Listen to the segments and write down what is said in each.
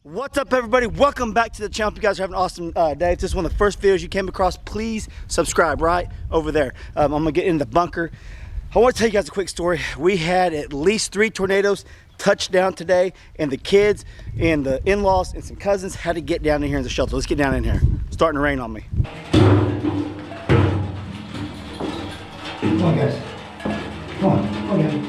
What's up, everybody? Welcome back to the channel. Hope you guys are having an awesome day. If this is one of the first videos you came across, please subscribe right over there. I'm gonna get in the bunker. I want to tell you guys a quick story. We had at least 3 tornadoes touch down today, and the kids and the in-laws and some cousins had to get down in here in the shelter. Let's get down in here. It's starting to rain on me. Come on, guys. Come on, guys.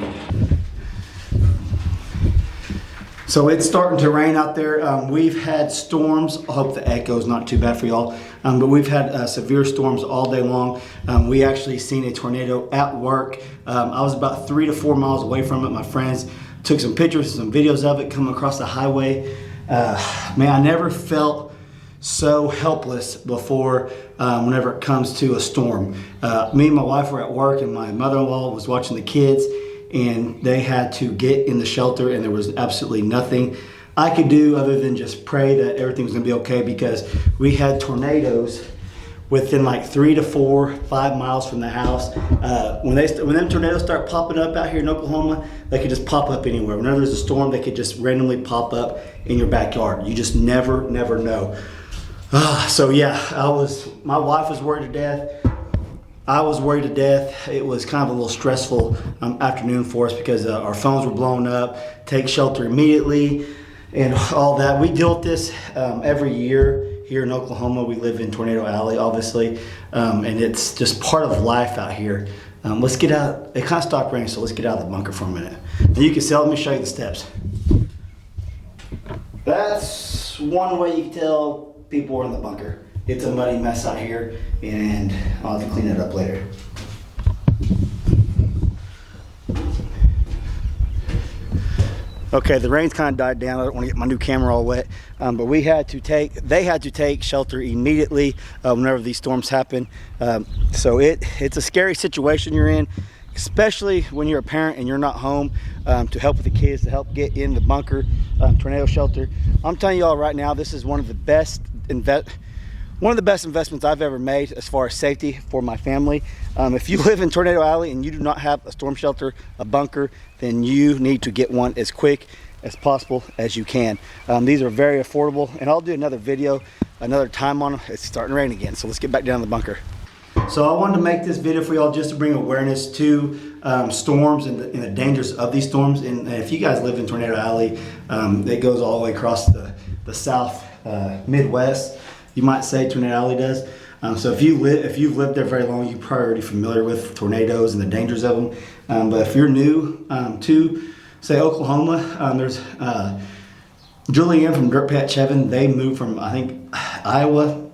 So it's starting to rain out there. We've had storms. I hope the echo is not too bad for y'all. But we've had severe storms all day long. We actually seen a tornado at work. I was about 3 to 4 miles away from it. My friends took some pictures, some videos of it coming across the highway. Man, I never felt so helpless before whenever it comes to a storm. Me and my wife were at work, and my mother-in-law was watching the kids, and they had to get in the shelter, and there was absolutely nothing I could do other than just pray that everything was gonna be okay, because we had tornadoes within like 3 to 4, 5 miles from the house. When them tornadoes start popping up out here in Oklahoma, they could just pop up anywhere. Whenever there's a storm, they could just randomly pop up in your backyard. You just never know. So yeah, my wife was worried to death. I was worried to death. It was kind of a little stressful afternoon for us because our phones were blowing up, take shelter immediately, and all that. We deal with this every year here in Oklahoma. We live in Tornado Alley, obviously, and it's just part of life out here. Let's get out. It kind of stopped raining, so let's get out of the bunker for a minute. And you can see, let me show you the steps. That's one way you can tell people are in the bunker. It's a muddy mess out here, and I'll have to clean it up later. Okay, the rain's kind of died down. I don't want to get my new camera all wet, but they had to take shelter immediately whenever these storms happen. So it's a scary situation you're in, especially when you're a parent and you're not home to help with the kids, to help get in the bunker, tornado shelter. I'm telling y'all right now, this is one of the best investments I've ever made as far as safety for my family. If you live in Tornado Alley and you do not have a storm shelter, a bunker, then you need to get one as quick as possible as you can. These are very affordable, and I'll do another video another time on them. It's starting to rain again, so let's get back down to the bunker. So I wanted to make this video for y'all just to bring awareness to storms and the dangers of these storms. And if you guys live in Tornado Alley, it goes all the way across the south Midwest. You might say Tornado Alley does. So if you've lived there very long, you're probably already familiar with tornadoes and the dangers of them. But if you're new to, say, Oklahoma, there's Julianne from Dirt Patch Heaven. They moved from, I think, Iowa,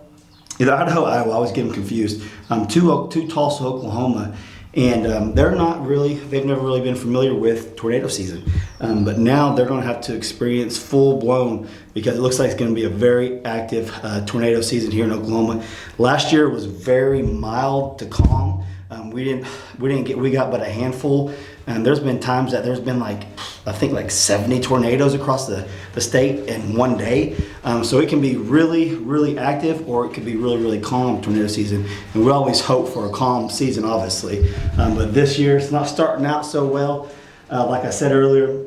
either Idaho or Iowa. I always get them confused. To Tulsa, Oklahoma. And they've never really been familiar with tornado season. But now they're gonna have to experience full blown, because it looks like it's gonna be a very active tornado season here in Oklahoma. Last year was very mild to calm. We got but a handful. And there's been times that there's been I think 70 tornadoes across the state in one day. So it can be really active, or it could be really calm tornado season. And we always hope for a calm season, obviously. But this year it's not starting out so well. Like I said earlier,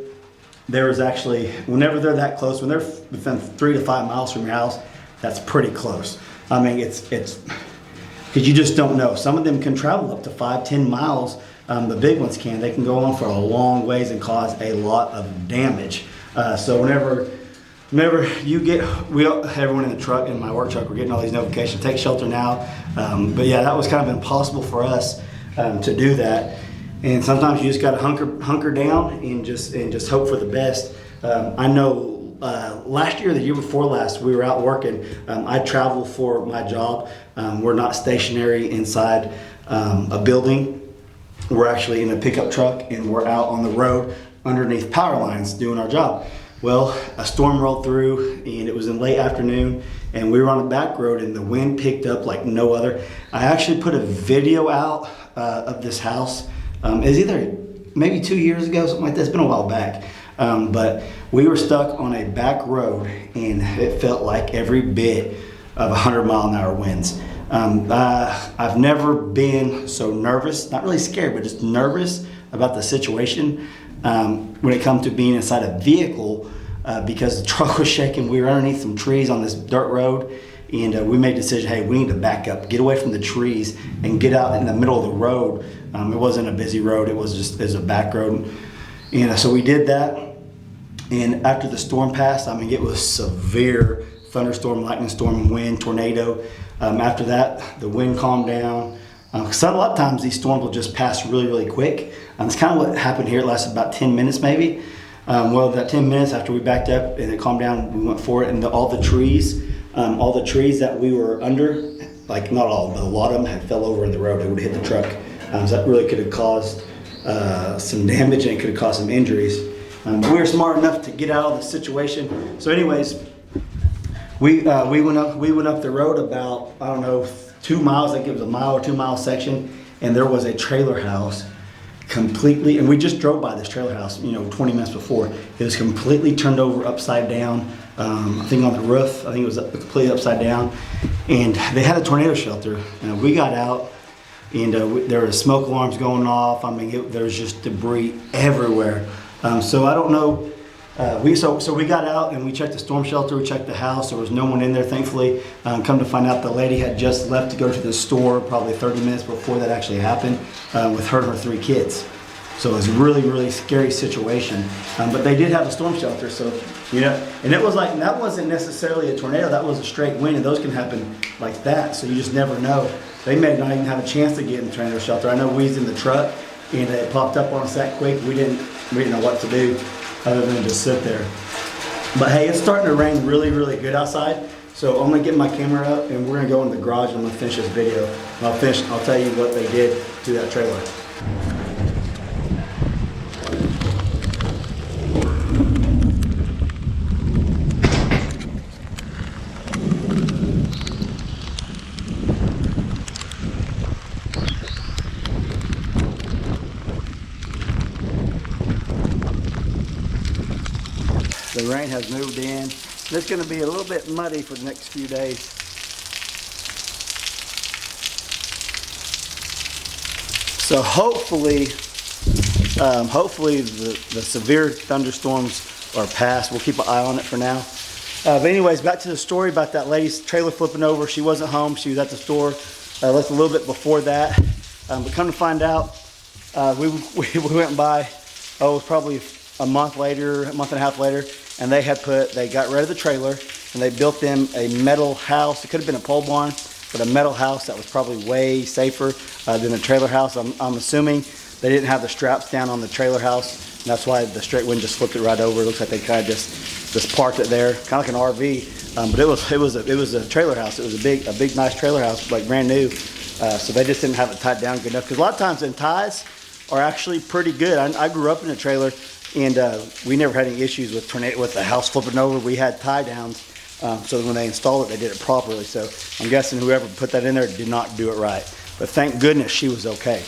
there is actually, whenever they're that close, when they're within 3 to 5 miles from your house, that's pretty close. I mean, it's because you just don't know. Some of them can travel up to 5-10 miles. The big ones can. They can go on for a long ways and cause a lot of damage. So whenever everyone in the truck, in my work truck, we're getting all these notifications, take shelter now. But yeah, that was kind of impossible for us to do that. And sometimes you just got to hunker down and just hope for the best. I know last year, the year before last, we were out working. I travel for my job. We're not stationary inside a building. We're actually in a pickup truck, and we're out on the road underneath power lines doing our job. Well, a storm rolled through, and it was in late afternoon, and we were on a back road, and the wind picked up like no other. I actually put a video out of this house. It's either maybe 2 years ago, something like that. It's been a while back. But we were stuck on a back road, and it felt like every bit of 100-mile-an-hour winds. I've never been so nervous, not really scared, but just nervous about the situation when it comes to being inside a vehicle because the truck was shaking. We were underneath some trees on this dirt road, and we made a decision, hey, we need to back up, get away from the trees, and get out in the middle of the road. It wasn't a busy road, it was a back road. And so we did that, and after the storm passed, I mean, it was severe thunderstorm, lightning storm, wind, tornado. After that, the wind calmed down. Because a lot of times these storms will just pass really, really quick. It's kind of what happened here. It lasted about 10 minutes maybe. Well, that 10 minutes after we backed up and it calmed down, we went for it, and all the trees that we were under, like not all, but a lot of them had fell over in the road. It would have hit the truck. So that really could have caused some damage, and it could have caused some injuries. But we were smart enough to get out of the situation. So anyways, we went up the road about, I don't know, 2 miles. I think it was a mile or 2 mile section, and there was a trailer house completely, and we just drove by this trailer house, 20 minutes before. It was completely turned over upside down. I think on the roof, I think it was completely upside down, and they had a tornado shelter. And we got out, and there were smoke alarms going off. I mean, there was just debris everywhere. So I don't know. So we got out and we checked the storm shelter, we checked the house. There was no one in there, thankfully. Come to find out, the lady had just left to go to the store probably 30 minutes before that actually happened, with her and her 3 kids. So it was a really, really scary situation. But they did have a storm shelter, so, and it was like, that wasn't necessarily a tornado, that was a straight wind, and those can happen like that, so you just never know. They may not even have a chance to get in the tornado shelter. I know we was in the truck, and it popped up on us that quick. We didn't know what to do other than just sit there. But hey, it's starting to rain really, really good outside. So I'm gonna get my camera up, and we're gonna go in the garage and I'm gonna finish this video. And I'll tell you what they did to that trailer. The rain has moved in. It's going to be a little bit muddy for the next few days. So hopefully the severe thunderstorms are past. We'll keep an eye on it for now. But anyways, back to the story about that lady's trailer flipping over. She wasn't home. She was at the store. Left a little bit before that. But come to find out, we went by, it was probably a month and a half later, and they got rid of the trailer, and they built them a metal house. It could have been a pole barn, but a metal house that was probably way safer than a trailer house. I'm assuming they didn't have the straps down on the trailer house, and that's why the straight wind just flipped it right over. It looks like they kind of just parked it there, kind of like an RV. But it was a trailer house. It was a big nice trailer house, like brand new. So they just didn't have it tied down good enough. Because a lot of times, ties are actually pretty good. I grew up in a trailer, and we never had any issues with the house flipping over. We had tie downs, so when they installed it, they did it properly. So I'm guessing whoever put that in there did not do it right. But thank goodness she was okay.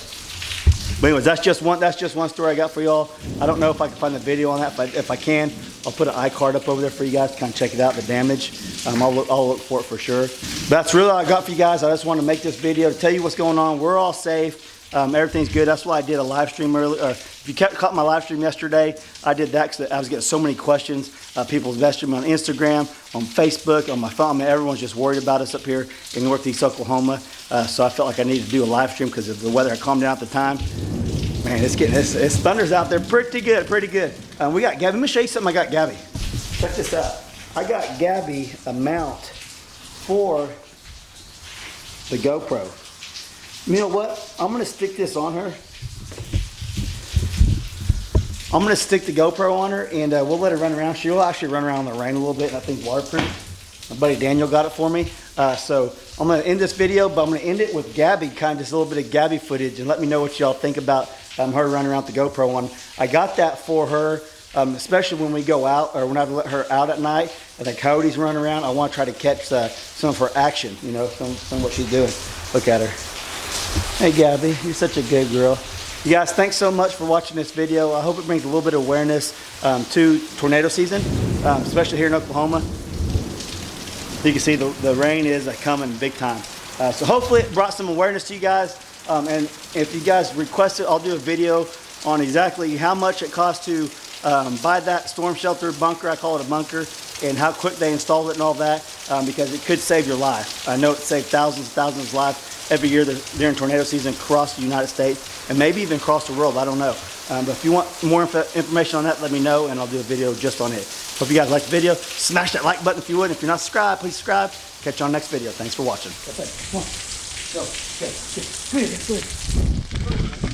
But anyways, that's just one story I got for y'all. I don't know if I can find the video on that, but if I can, I'll put an iCard up over there for you guys to kind of check it out, the damage. I'll look for it for sure. But that's really all I got for you guys. I just want to make this video to tell you what's going on. We're all safe. Everything's good. That's why I did a live stream earlier. If you caught my live stream yesterday, I did that because I was getting so many questions. People messaging me on Instagram, on Facebook, on my phone. I mean, everyone's just worried about us up here in Northeast Oklahoma. So I felt like I needed to do a live stream because the weather had calmed down at the time. Man, it's thunders out there pretty good. We got Gabby. Let me show you something I got Gabby. Check this out. I got Gabby a mount for the GoPro. You know what? I'm going to stick this on her. I'm going to stick the GoPro on her, and we'll let her run around. She'll actually run around in the rain a little bit, and I think waterproof. My buddy Daniel got it for me. So I'm going to end this video, but I'm going to end it with Gabby, kind of just a little bit of Gabby footage, and let me know what y'all think about her running around with the GoPro on. I got that for her, especially when we go out, or when I let her out at night, and the coyotes run around. I want to try to catch some of her action, some of what she's doing. Look at her. Hey Gabby, you're such a good girl. You guys, thanks so much for watching this video. I hope it brings a little bit of awareness to tornado season, especially here in Oklahoma. You can see the rain is coming big time. So hopefully it brought some awareness to you guys. And if you guys request it, I'll do a video on exactly how much it costs to by that storm shelter bunker, I call it a bunker, and how quick they installed it and all that, because it could save your life. I know it saved thousands and thousands of lives every year during tornado season across the United States, and maybe even across the world, I don't know. But if you want more information on that, let me know, and I'll do a video just on it. Hope you guys liked the video. Smash that like button if you would. If you're not subscribed, please subscribe. Catch you on the next video. Thanks for watching. That's it. Come on. Go. Okay. Come here. Come here.